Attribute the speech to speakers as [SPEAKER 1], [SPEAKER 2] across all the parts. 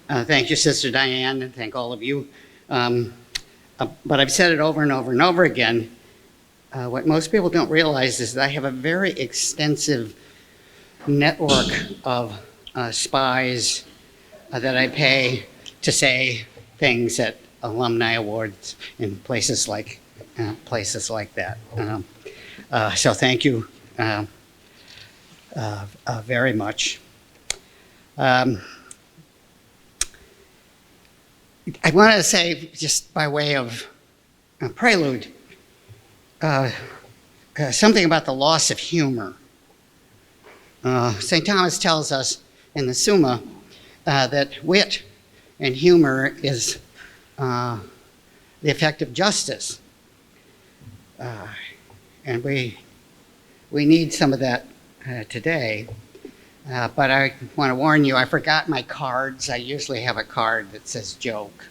[SPEAKER 1] Thank you, Sister Diane, and thank all of you. But I've said it over and over and over again. What most people don't realize is that I have a very extensive network of spies that I pay to say things at alumni awards in places like that. So thank you very much. I want to say, just by way of a prelude, something about the loss of humor. St. Thomas tells us in the Summa that wit and humor is the effect of justice. And we need some of that today. But I want to warn you, I forgot my cards. I usually have a card that says joke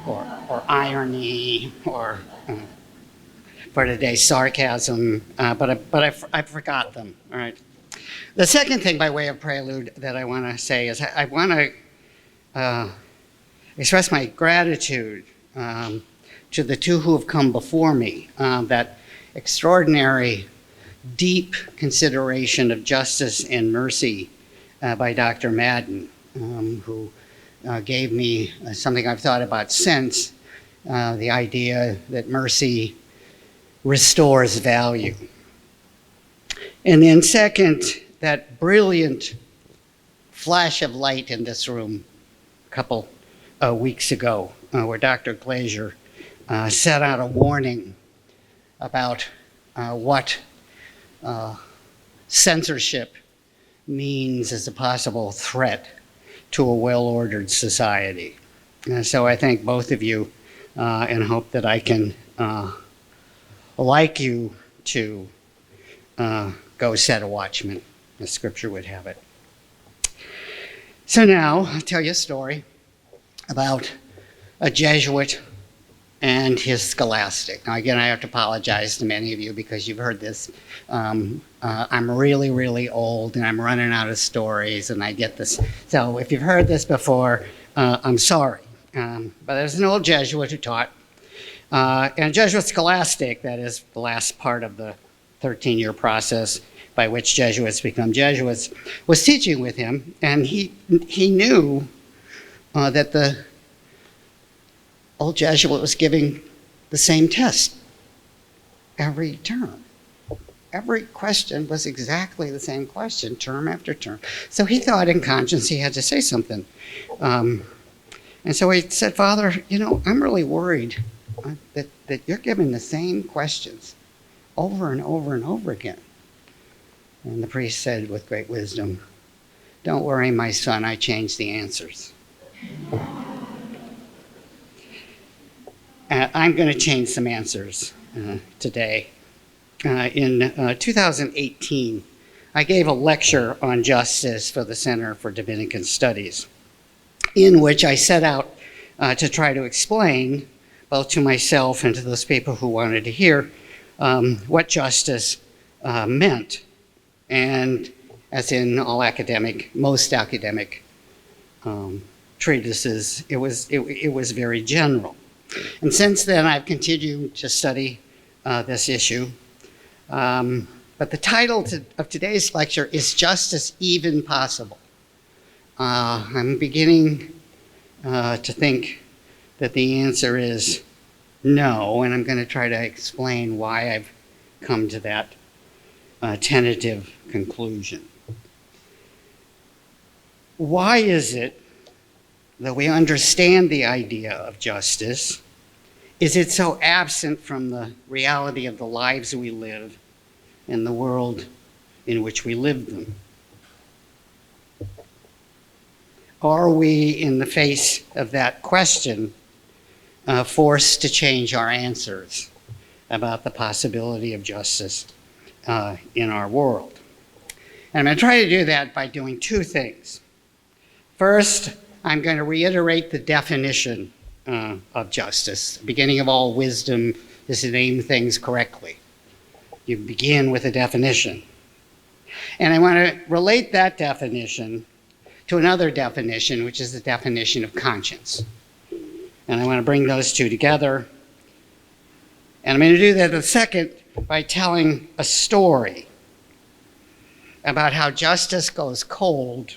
[SPEAKER 1] or irony or for today sarcasm, but I forgot them. All right. The second thing by way of prelude that I want to say is I want to express my gratitude to the two who have come before me, that extraordinary deep consideration of justice and mercy by Dr. Madden, who gave me something I've thought about since, the idea that mercy restores value. And then second, that brilliant flash of light in this room a couple weeks ago, where Dr. Glaser set out a warning about what censorship means as a possible threat to a well-ordered society. So I thank both of you and hope that I can, like you, to go set a watchman, as Scripture would have it. So now I'll tell you a story about a Jesuit and his scholastic. Now again, I have to apologize to many of you because you've heard this. I'm really, really old and I'm running out of stories and I get this. So if you've heard this before, I'm sorry. But there's an old Jesuit who taught, and Jesuit scholastic, that is the last part of the 13-year process by which Jesuits become Jesuits, was teaching with him, and he knew that the old Jesuit was giving the same test every term. Every question was exactly the same question, term after term. So he thought in conscience he had to say something. And so he said, Father, you know, I'm really worried that you're giving the same questions over and over and over again. And the priest said with great wisdom, don't worry, my son, I changed the answers. I'm going to change some answers today. In 2018, I gave a lecture on justice for the Center for Dominican Studies, in which I set out to try to explain, both to myself and to those people who wanted to hear, what justice meant. And as in all most academic treatises, it was very general. And since then, I've continued to study this issue. But the title of today's lecture is Justice Even Possible? I'm beginning to think that the answer is no, and I'm going to try to explain why I've come to that tentative conclusion. Why is it that we understand the idea of justice? Is it so absent from the reality of the lives we live and the world in which we live them? Are we, in the face of that question, forced to change our answers about the possibility of justice in our world? And I'm going to try to do that by doing two things. First, I'm going to reiterate the definition of justice. The beginning of all wisdom is to name things correctly. You begin with a definition. And I want to relate that definition to another definition, which is the definition of conscience. And I want to bring those two together. And I'm going to do that in a second by telling a story about how justice goes cold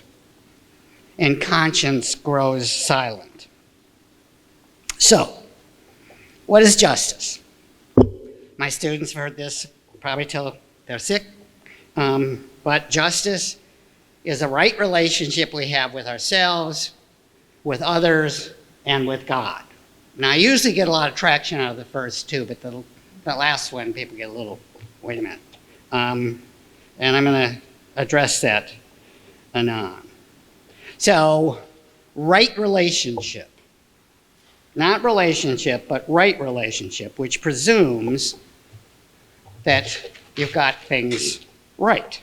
[SPEAKER 1] and conscience grows silent. So, what is justice? My students have heard this probably till they're sick, but justice is a right relationship we have with ourselves, with others, and with God. Now, I usually get a lot of traction out of the first two, but the last one, people get a little, wait a minute. And I'm going to address that anon. So, right relationship. Not relationship, but right relationship, which presumes that you've got things right.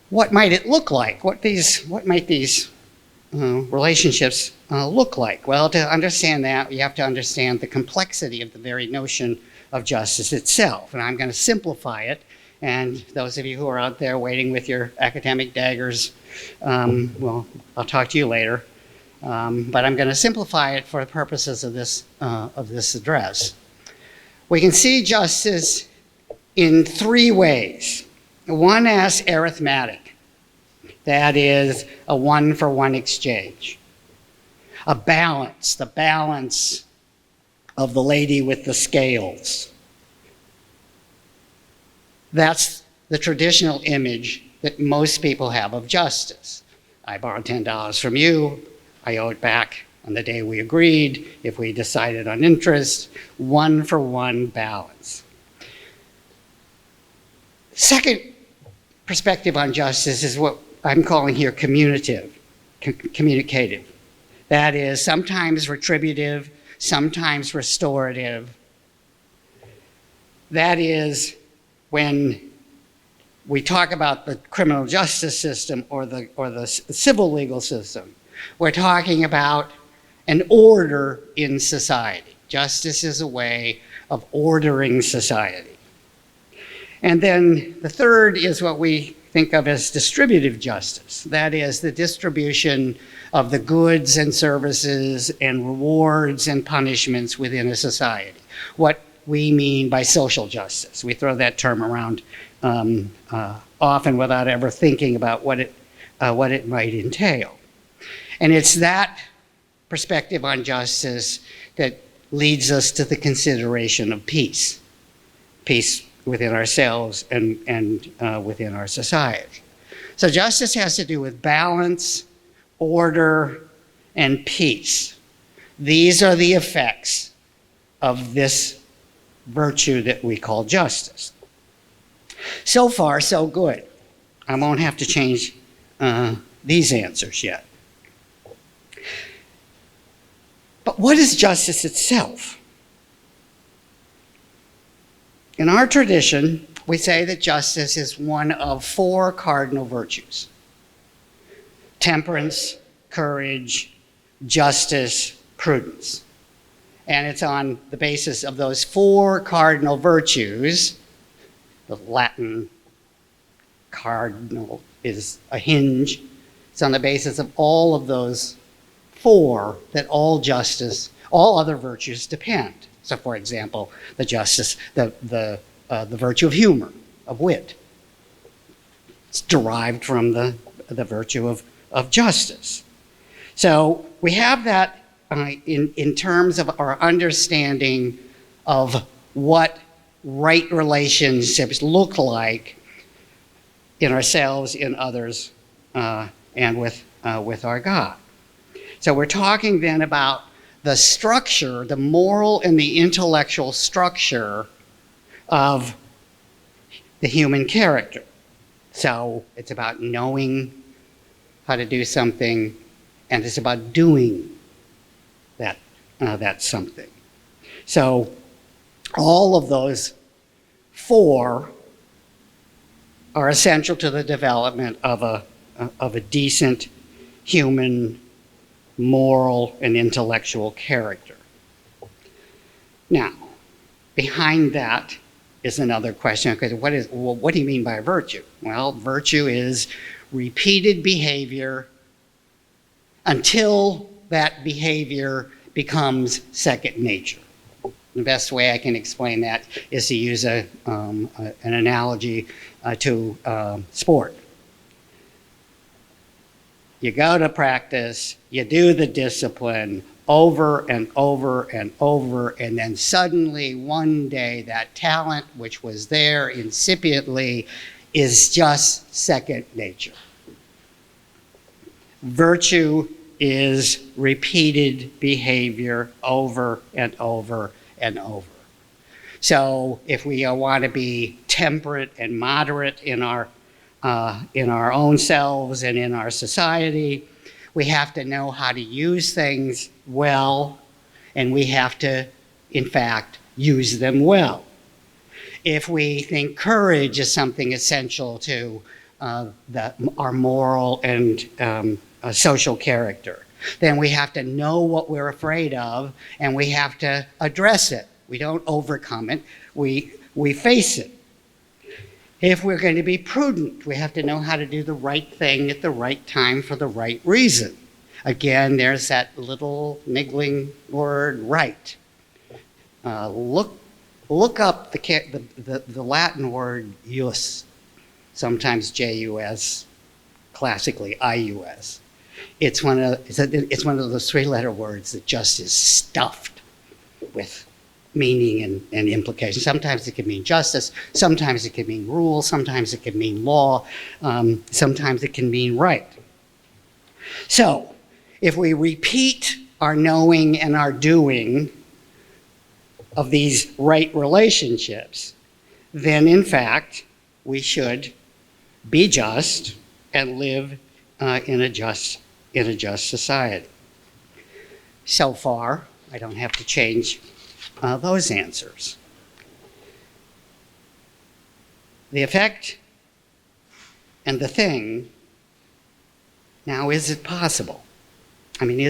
[SPEAKER 1] What might it look like? What might these relationships look like? Well, to understand that, you have to understand the complexity of the very notion of justice itself. And I'm going to simplify it. And those of you who are out there waiting with your academic daggers, well, I'll talk to you later. But I'm going to simplify it for the purposes of this address. We can see justice in three ways. One as arithmetic, that is a one-for-one exchange. A balance, the balance of the lady with the scales. That's the traditional image that most people have of justice. I borrowed $10 from you, I owe it back on the day we agreed, if we decided on interest, one-for-one balance. Second perspective on justice is what I'm calling here communicative. That is sometimes retributive, sometimes restorative. That is when we talk about the criminal justice system or the civil legal system, we're talking about an order in society. Justice is a way of ordering society. And then the third is what we think of as distributive justice. That is the distribution of the goods and services and rewards and punishments within a society. What we mean by social justice. We throw that term around often without ever thinking about what it might entail. And it's that perspective on justice that leads us to the consideration of peace. Peace within ourselves and within our society. So justice has to do with balance, order, and peace. These are the effects of this virtue that we call justice. So far, so good. I won't have to change these answers yet. But what is justice itself? In our tradition, we say that justice is one of four cardinal virtues: temperance, courage, justice, prudence. And it's on the basis of those four cardinal virtues, the Latin cardinal is a hinge. It's on the basis of all of those four that all other virtues depend. So, for example, the virtue of humor, of wit. It's derived from the virtue of justice. So we have that in terms of our understanding of what right relationships look like in ourselves, in others, and with our God. So we're talking then about the structure, the moral and the intellectual structure of the human character. So it's about knowing how to do something, and it's about doing that something. So all of those four are essential to the development of a decent human moral and intellectual character. Now, behind that is another question. Okay, what do you mean by virtue? Well, virtue is repeated behavior until that behavior becomes second nature. The best way I can explain that is to use an analogy to sport. You go to practice, you do the discipline over and over and over, and then suddenly one day that talent which was there incipiently is just second nature. Virtue is repeated behavior over and over and over. So if we want to be temperate and moderate in our own selves and in our society, we have to know how to use things well, and we have to, in fact, use them well. If we think courage is something essential to our moral and social character, then we have to know what we're afraid of, and we have to address it. We don't overcome it, we face it. If we're going to be prudent, we have to know how to do the right thing at the right time for the right reason. Again, there's that little niggling word, right. Look up the Latin word jus, sometimes J-U-S, classically I-U-S. It's one of those three-letter words that just is stuffed with meaning and implication. Sometimes it can mean justice, sometimes it can mean rule, sometimes it can mean law, sometimes it can mean right. So, if we repeat our knowing and our doing of these right relationships, then in fact, we should be just and live in a just society. So far, I don't have to change those answers. The effect and the thing, now is it possible? I mean,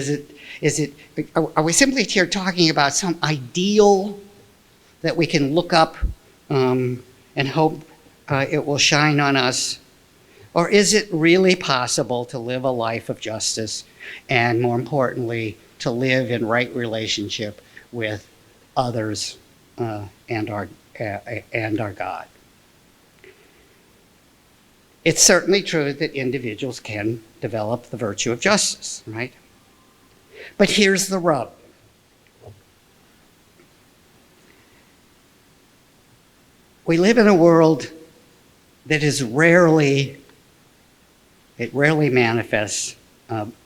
[SPEAKER 1] are we simply here talking about some ideal that we can look up and hope it will shine on us? Or is it really possible to live a life of justice and, more importantly, to live in right relationship with others and our God? It's certainly true that individuals can develop the virtue of justice, right? But here's the rub. We live in a world that is rarely manifests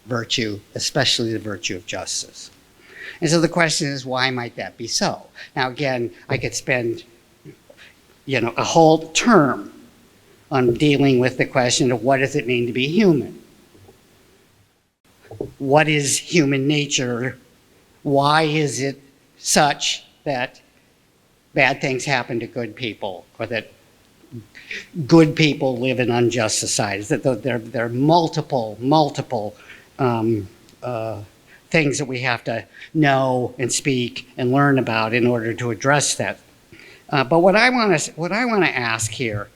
[SPEAKER 1] virtue, especially the virtue of justice. And so the question is, why might that be so? Now again, I could spend a whole term on dealing with the question of what does it mean to be human? What is human nature? Why is it such that bad things happen to good people, or that good people live in unjust societies? That there are multiple things that we have to know and speak and learn about in order to address that. But what I want to ask here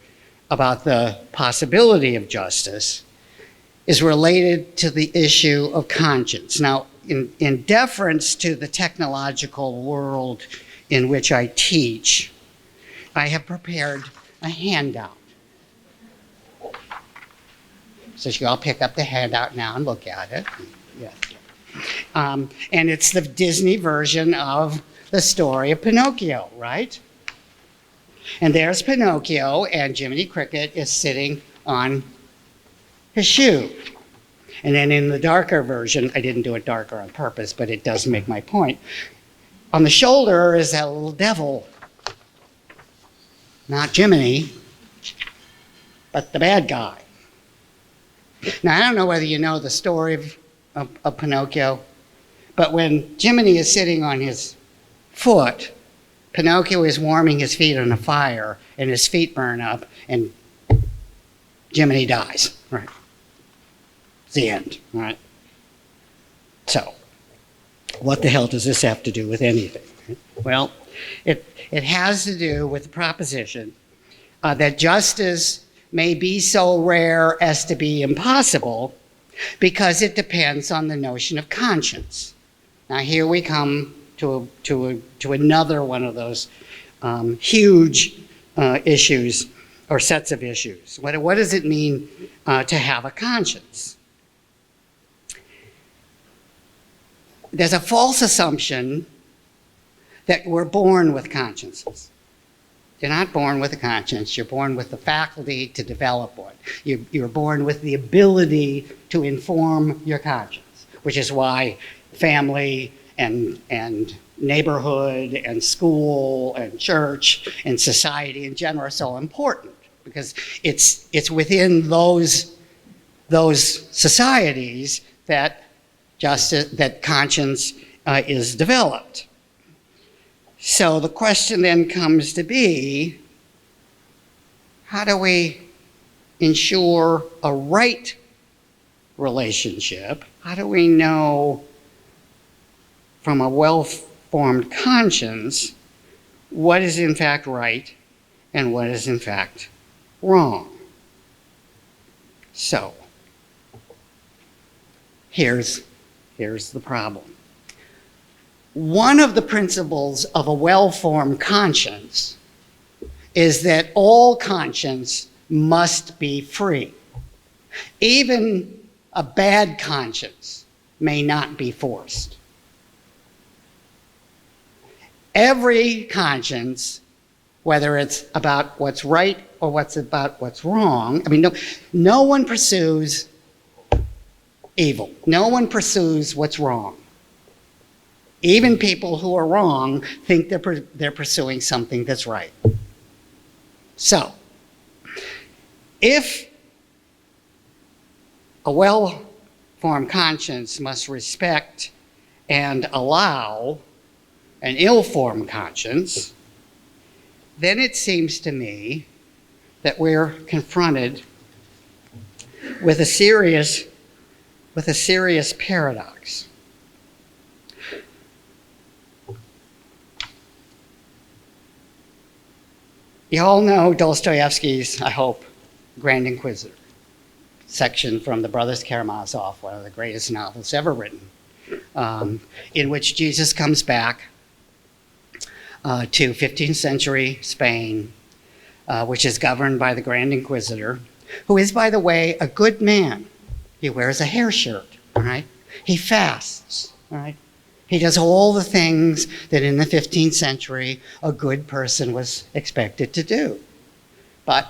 [SPEAKER 1] about the possibility of justice is related to the issue of conscience. Now, in deference to the technological world in which I teach, I have prepared a handout. So you all pick up the handout now and look at it. Yeah. And it's the Disney version of the story of Pinocchio, right? And there's Pinocchio, and Jiminy Cricket is sitting on his shoe. And then in the darker version, I didn't do it darker on purpose, but it does make my point. On the shoulder is that little devil, not Jiminy, but the bad guy. Now, I don't know whether you know the story of Pinocchio, but when Jiminy is sitting on his foot, Pinocchio is warming his feet on a fire, and his feet burn up, and Jiminy dies. Right? It's the end. Right? So, what the hell does this have to do with anything? Well, it has to do with the proposition that just as may be so rare as to be impossible because it depends on the notion of conscience. Now here we come to another one of those huge issues or sets of issues. What does it mean to have a conscience? There's a false assumption that we're born with consciences. You're not born with a conscience. You're born with the faculty to develop one. You're born with the ability to inform your conscience, which is why family and neighborhood and school and church and society in general are so important, because it's within those societies that conscience is developed. So the question then comes to be, how do we ensure a right relationship? How do we know from a well-formed conscience what is in fact right and what is in fact wrong? So, here's the problem. One of the principles of a well-formed conscience is that all conscience must be free. Even a bad conscience may not be forced. Every conscience, whether it's about what's right or about what's wrong, no one pursues evil. No one pursues what's wrong. Even people who are wrong think they're pursuing something that's right. So, if a well-formed conscience must respect and allow an ill-formed conscience, then it seems to me that we're confronted with a serious paradox. You all know Dostoevsky's, I hope, Grand Inquisitor section from the Brothers Karamazov, one of the greatest novels ever written, in which Jesus comes back to 15th century Spain, which is governed by the Grand Inquisitor, who is, by the way, a good man. He wears a hair shirt, all right? He fasts, all right? He does all the things that in the 15th century a good person was expected to do. But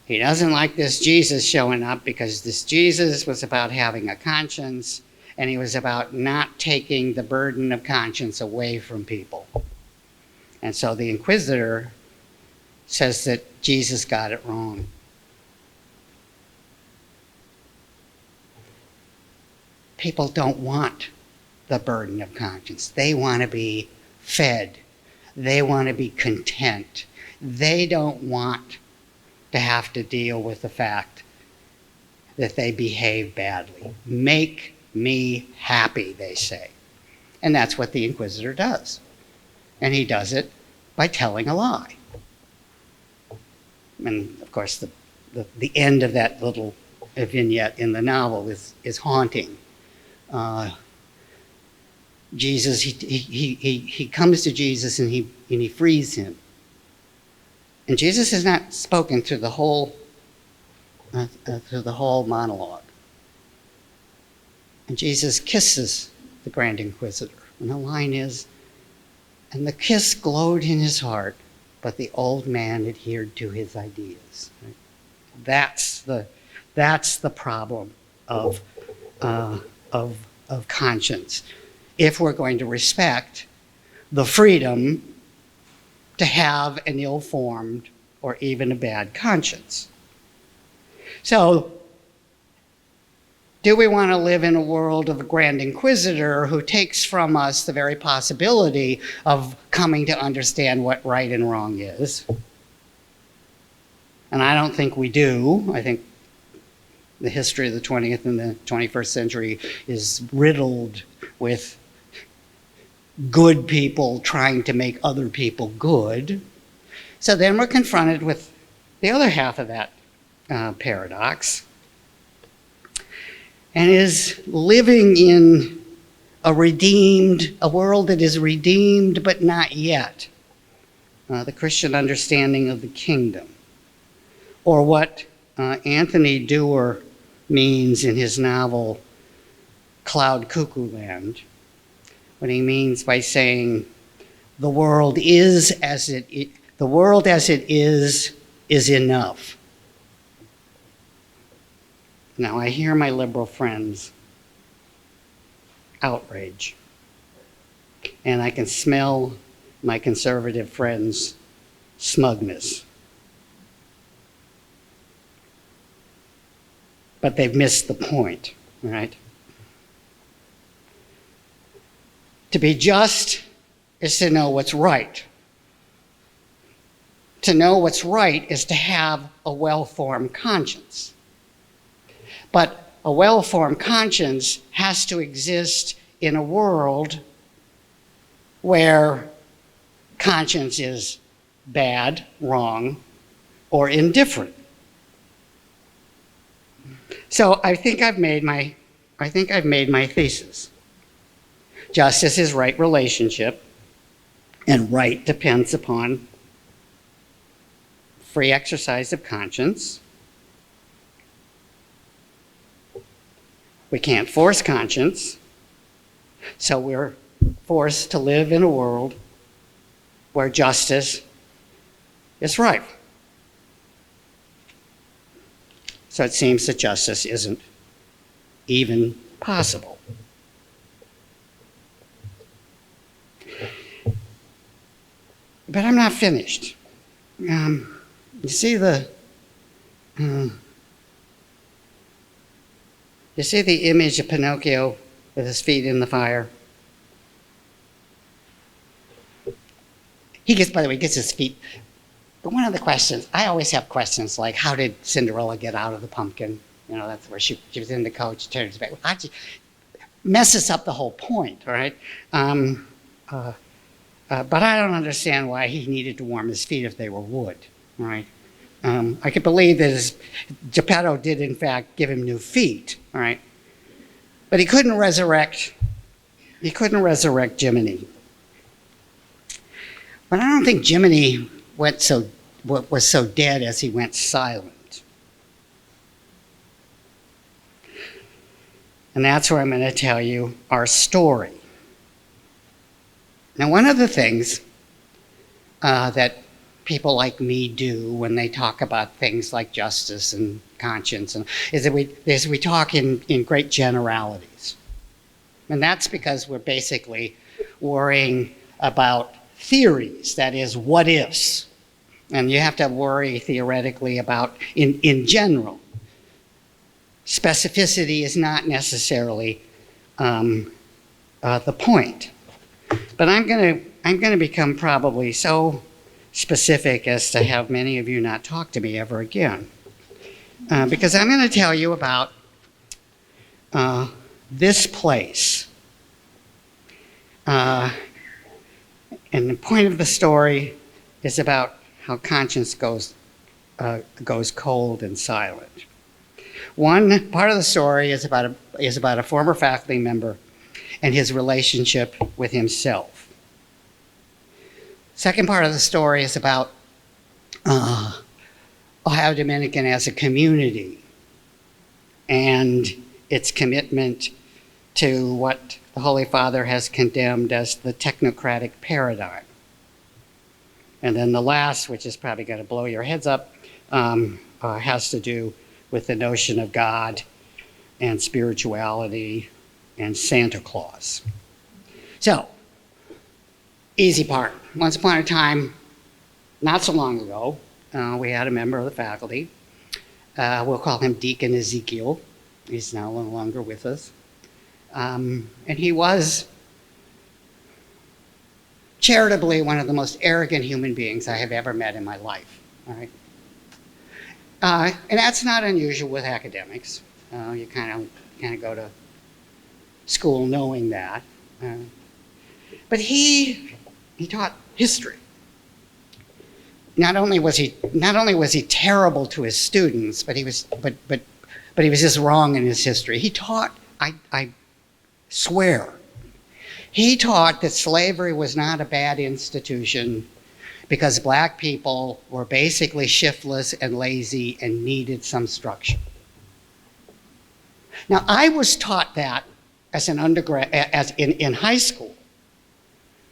[SPEAKER 1] he doesn't like this Jesus showing up, because this Jesus was about having a conscience, and he was about not taking the burden of conscience away from people. And so the Inquisitor says that Jesus got it wrong. People don't want the burden of conscience. They want to be fed. They want to be content. They don't want to have to deal with the fact that they behave badly. Make me happy, they say. And that's what the Inquisitor does. And he does it by telling a lie. And of course, the end of that little vignette in the novel is haunting. Jesus, he comes to Jesus and he frees him. And Jesus has not spoken through the whole monologue. And Jesus kisses the Grand Inquisitor. And the line is, and the kiss glowed in his heart, but the old man adhered to his ideas. Right? That's the problem of conscience. If we're going to respect the freedom to have an ill-formed or even a bad conscience. So, do we want to live in a world of a Grand Inquisitor who takes from us the very possibility of coming to understand what right and wrong is? And I don't think we do. I think the history of the 20th and the 21st century is riddled with good people trying to make other people good. So then we're confronted with the other half of that paradox and is living in a world that is redeemed but not yet. The Christian understanding of the kingdom, or what Anthony Dewar means in his novel Cloud Cuckoo Land, what he means by saying the world as it is enough. Now I hear my liberal friends' outrage, and I can smell my conservative friends' smugness. But they've missed the point, right? To be just is to know what's right. To know what's right is to have a well-formed conscience. But a well-formed conscience has to exist in a world where conscience is bad, wrong, or indifferent. So I think I've made my thesis. Justice is right relationship, and right depends upon free exercise of conscience. We can't force conscience, so we're forced to live in a world where justice is right. So it seems that justice isn't even possible. But I'm not finished. You see the image of Pinocchio with his feet in the fire? He gets his feet. But one of the questions, I always have questions like, how did Cinderella get out of the pumpkin? You know, that's where she was in the coach, turns back. Messes up the whole point, all right? But I don't understand why he needed to warm his feet if they were wood, all right? I could believe that Geppetto did, in fact, give him new feet, all right? But he couldn't resurrect Jiminy. But I don't think Jiminy was so dead as he went silent. And that's where I'm going to tell you our story. Now, one of the things that people like me do when they talk about things like justice and conscience is that we talk in great generalities. And that's because we're basically worrying about theories, that is, what ifs. And you have to worry theoretically about in general. Specificity is not necessarily the point. But I'm going to become probably so specific as to have many of you not talk to me ever again. Because I'm going to tell you about this place. And the point of the story is about how conscience goes cold and silent. One part of the story is about a former faculty member and his relationship with himself. Second part of the story is about Ohio Dominican as a community and its commitment to what the Holy Father has condemned as the technocratic paradigm. And then the last, which is probably going to blow your heads up, has to do with the notion of God and spirituality and Santa Claus. So, easy part. Once upon a time, not so long ago, we had a member of the faculty. We'll call him Deacon Ezekiel. He's now no longer with us. And he was charitably one of the most arrogant human beings I have ever met in my life. All right? And that's not unusual with academics. You kind of go to school knowing that. But he taught history. not only was he terrible to his students, but he was just wrong in his history. He taught, I swear, he taught that slavery was not a bad institution because black people were basically shiftless and lazy and needed some structure. Now, I was taught that as an undergrad, in high school,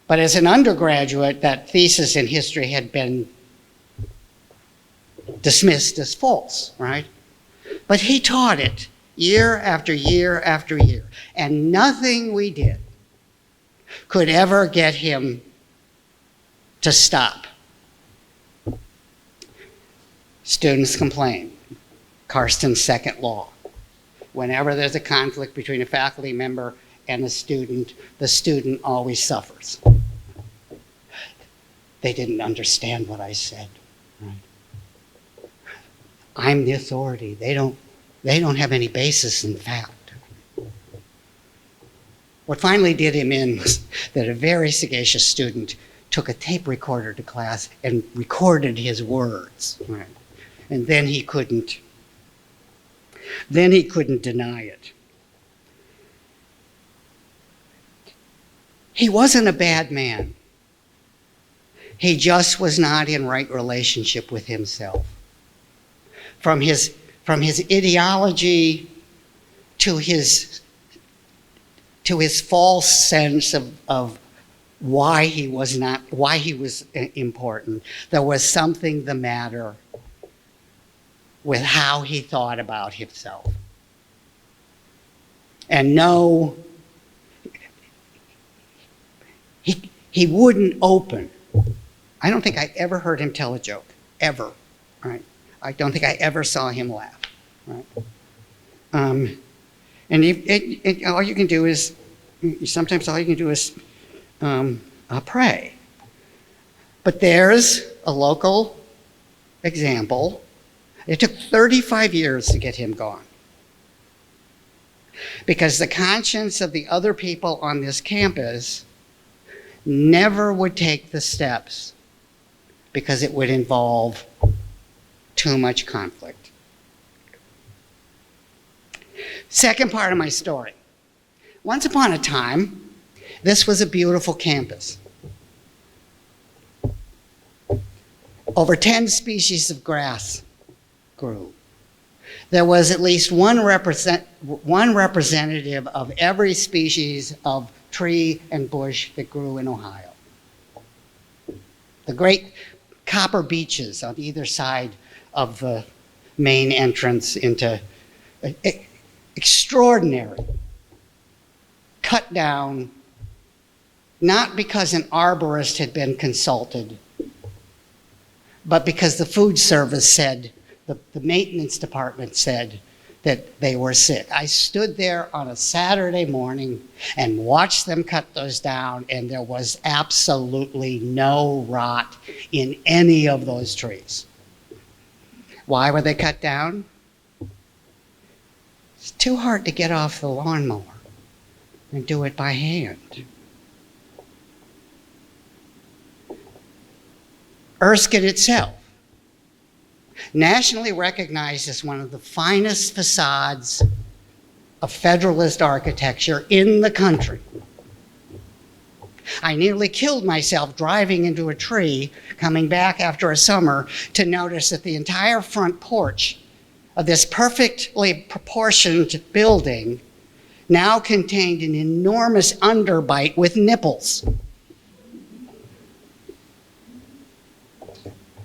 [SPEAKER 1] but as an undergraduate, that thesis in history had been dismissed as false, right? But he taught it year after year after year, and nothing we did could ever get him to stop. Students complain. Carstens' second law. Whenever there's a conflict between a faculty member and the student always suffers. They didn't understand what I said. Right? I'm the authority. They don't have any basis in fact. What finally did him in was that a very sagacious student took a tape recorder to class and recorded his words. Right? And then he couldn't deny it. He wasn't a bad man. He just was not in right relationship with himself. From his ideology to his false sense of why he was important, there was something the matter with how he thought about himself. And no, he wouldn't open. I don't think I ever heard him tell a joke, ever, right? I don't think I ever saw him laugh, right? And all you can do is, sometimes all you can do is pray. But there's a local example. It took 35 years to get him gone. Because the conscience of the other people on this campus never would take the steps because it would involve too much conflict. Second part of my story. Once upon a time, this was a beautiful campus. Over 10 species of grass grew. There was at least one representative of every species of tree and bush that grew in Ohio. The great copper beeches on either side of the main entrance into extraordinary, cut down, not because an arborist had been consulted, but because the food service said, the maintenance department said that they were sick. I stood there on a Saturday morning and watched them cut those down, and there was absolutely no rot in any of those trees. Why were they cut down? It's too hard to get off the lawnmower and do it by hand. Erskine itself, nationally recognized as one of the finest facades of Federalist architecture in the country. I nearly killed myself driving into a tree coming back after a summer to notice that the entire front porch of this perfectly proportioned building now contained an enormous underbite with nipples.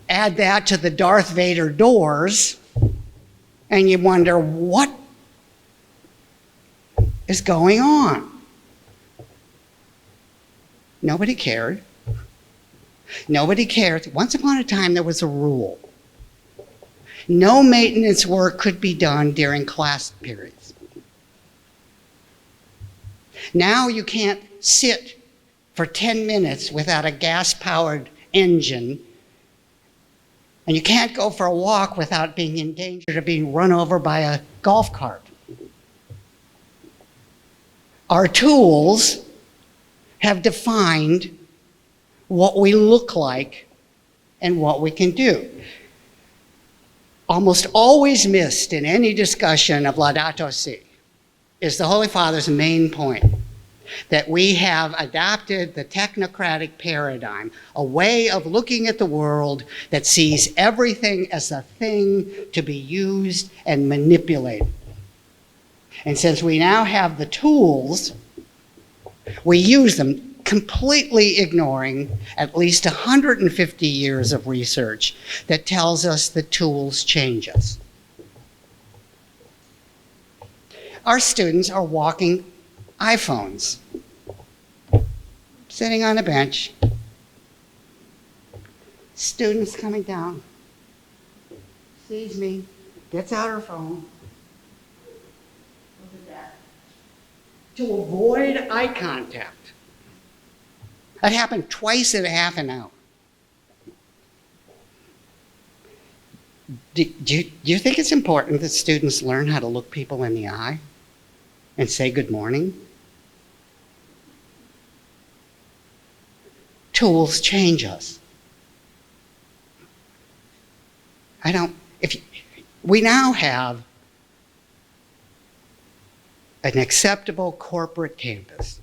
[SPEAKER 1] Add that to the Darth Vader doors, and you wonder, what is going on? Nobody cared. Nobody cared. Once upon a time, there was a rule. No maintenance work could be done during class periods. Now you can't sit for 10 minutes without a gas-powered engine, and you can't go for a walk without being in danger of being run over by a golf cart. Our tools have defined what we look like and what we can do. Almost always missed in any discussion of Laudato Si is the Holy Father's main point, that we have adopted the technocratic paradigm, a way of looking at the world that sees everything as a thing to be used and manipulated. And since we now have the tools, we use them, completely ignoring at least 150 years of research that tells us that tools change us. Our students are walking iPhones, sitting on a bench, students coming down, sees me, gets out her phone, look at that, to avoid eye contact. That happened twice in a half an hour. Do you think it's important that students learn how to look people in the eye and say good morning? Tools change us. We now have an acceptable corporate campus.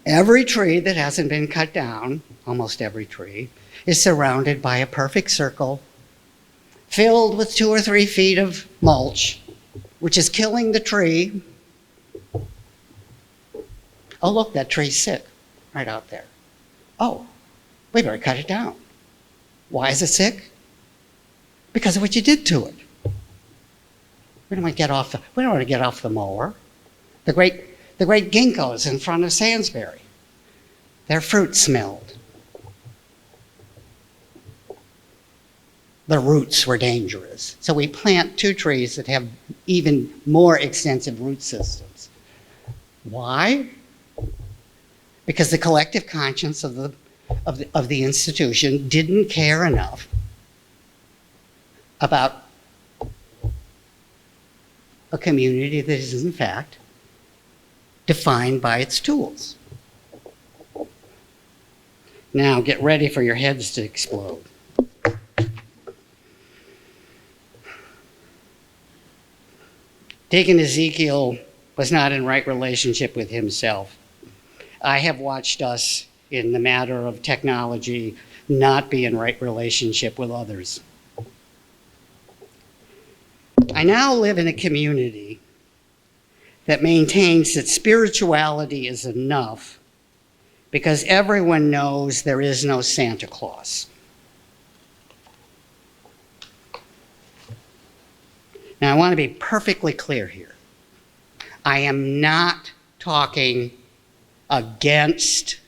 [SPEAKER 1] Every tree that hasn't been cut down, almost every tree, is surrounded by a perfect circle filled with 2 or 3 feet of mulch, which is killing the tree. Oh, look, that tree's sick right out there. Oh, we better cut it down. Why is it sick? Because of what you did to it. We don't want to get off the mower. The great ginkgos in front of Sainsbury, their fruit smelled. The roots were dangerous. So we plant 2 trees that have even more extensive root systems. Why? Because the collective conscience of the institution didn't care enough about a community that is in fact defined by its tools. Now get ready for your heads to explode. Deacon Ezekiel was not in right relationship with himself. I have watched us, in the matter of technology, not be in right relationship with others. I now live in a community that maintains that spirituality is enough because everyone knows there is no Santa Claus. Now, I want to be perfectly clear here. I am not talking against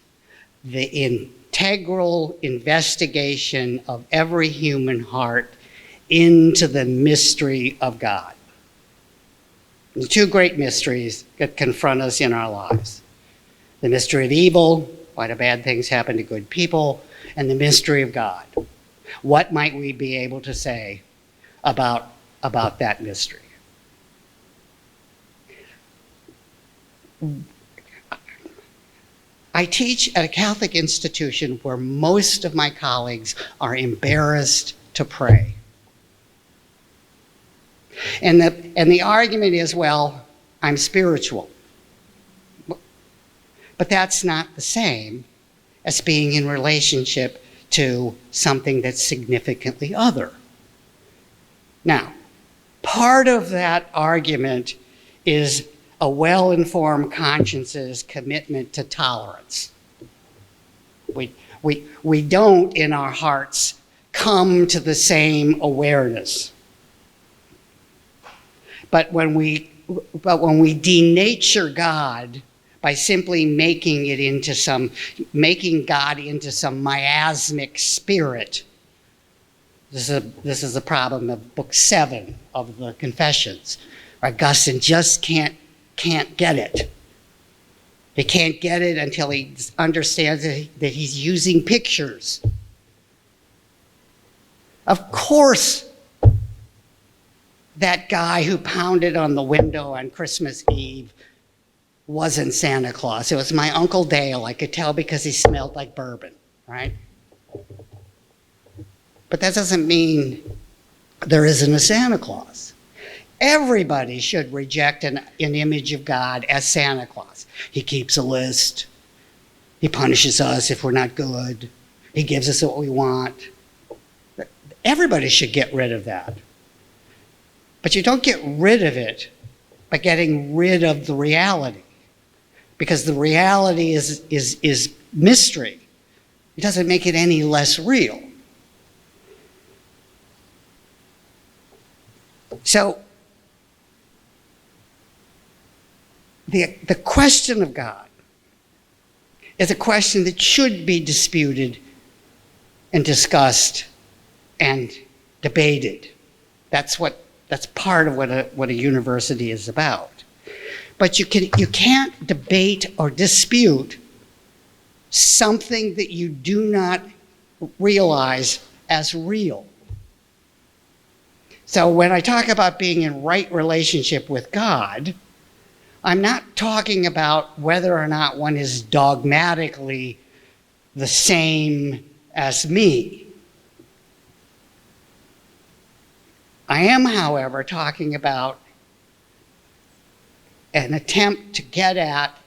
[SPEAKER 1] the integral investigation of every human heart into the mystery of God. The 2 great mysteries that confront us in our lives. The mystery of evil, why do bad things happen to good people, and the mystery of God. What might we be able to say about that mystery? I teach at a Catholic institution where most of my colleagues are embarrassed to pray. And the argument is, well, I'm spiritual. But that's not the same as being in relationship to something that's significantly other. Now, part of that argument is a well-informed conscience's commitment to tolerance. We don't, in our hearts, come to the same awareness. But when we denature God by simply making God into some miasmic spirit, this is a problem of Book 7 of the Confessions. Augustine just can't get it. He can't get it until he understands that he's using pictures. Of course, that guy who pounded on the window on Christmas Eve wasn't Santa Claus. It was my Uncle Dale. I could tell because he smelled like bourbon, right? But that doesn't mean there isn't a Santa Claus. Everybody should reject an image of God as Santa Claus. He keeps a list. He punishes us if we're not good. He gives us what we want. Everybody should get rid of that. But you don't get rid of it by getting rid of the reality. Because the reality is mystery. It doesn't make it any less real. So, the question of God is a question that should be disputed and discussed and debated. That's part of what a university is about. But you can't debate or dispute something that you do not realize as real. So when I talk about being in right relationship with God, I'm not talking about whether or not one is dogmatically the same as me. I am, however, talking about an attempt to get at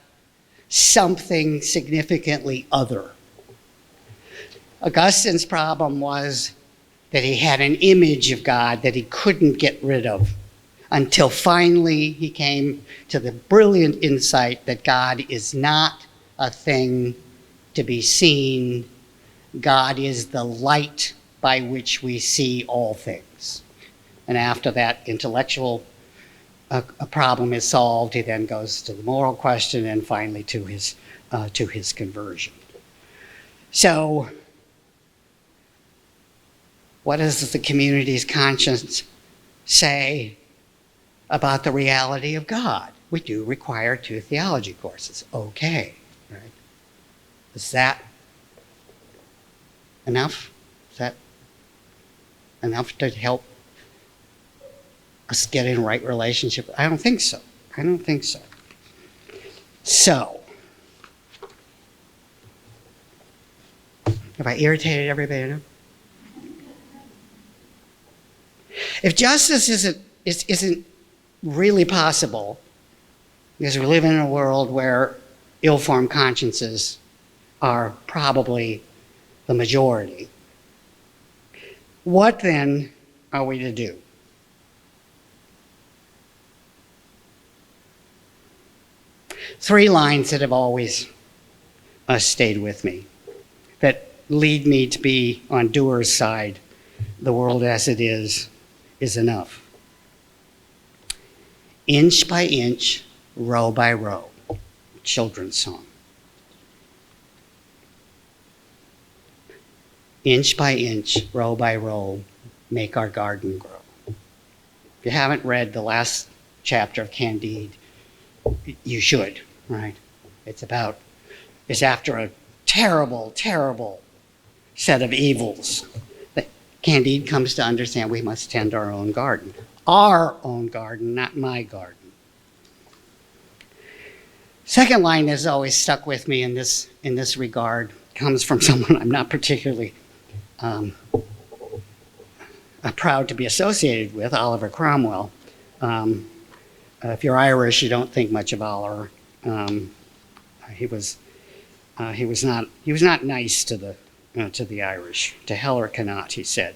[SPEAKER 1] something significantly other. Augustine's problem was that he had an image of God that he couldn't get rid of until finally he came to the brilliant insight that God is not a thing to be seen. God is the light by which we see all things. And after that intellectual problem is solved, he then goes to the moral question and finally to his conversion. So, what does the community's conscience say about the reality of God? We do require 2 theology courses. Okay, right? Is that enough? Is that enough to help us get in right relationship? I don't think so. So, have I irritated everybody enough? If justice isn't really possible, because we live in a world where ill-formed consciences are probably the majority, what then are we to do? Three lines that have always stayed with me, that lead me to be on doer's side. The world as it is enough. Inch by inch, row by row. Children's song. Inch by inch, row by row, make our garden grow. If you haven't read the last chapter of Candide, you should, right? It's after a terrible, terrible set of evils that Candide comes to understand we must tend our own garden. Our own garden, not my garden. Second line has always stuck with me in this regard. Comes from someone I'm not particularly proud to be associated with, Oliver Cromwell. If you're Irish, you don't think much of Oliver. He was not nice to the Irish. To hell or cannot, he said.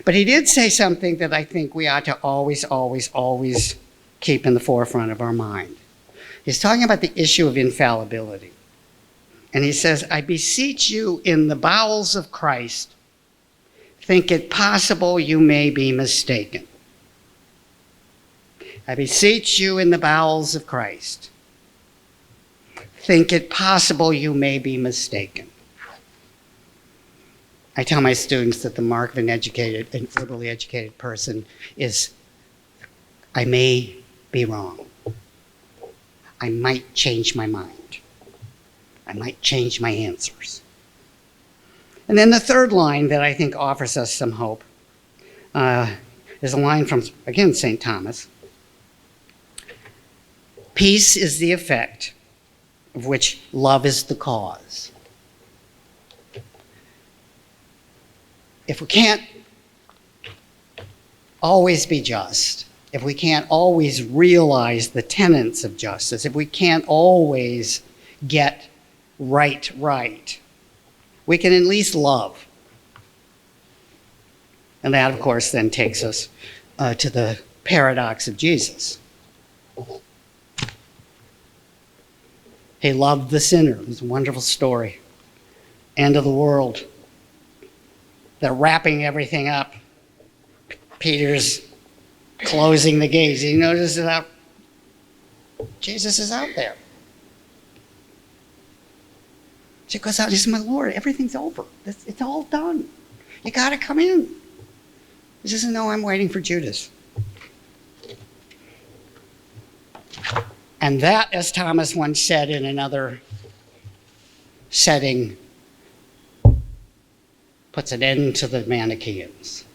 [SPEAKER 1] But he did say something that I think we ought to always, always, always keep in the forefront of our mind. He's talking about the issue of infallibility. And he says, I beseech you in the bowels of Christ, think it possible you may be mistaken. I beseech you in the bowels of Christ, think it possible you may be mistaken. I tell my students that the mark of an liberally educated person is, I may be wrong. I might change my mind. I might change my answers. And then the third line that I think offers us some hope is a line from, again, St. Thomas. Peace is the effect of which love is the cause. if we can't always be just, if we can't always realize the tenets of justice, if we can't always get right, we can at least love. And that, of course, then takes us to the paradox of Jesus. He loved the sinner. It's a wonderful story. End of the world. They're wrapping everything up. Peter's closing the gates. He notices that Jesus is out there. She goes out and says, my Lord, everything's over. It's all done. You got to come in. He says, no, I'm waiting for Judas. And that, as Thomas once said in another setting, puts an end to the Manichaeans.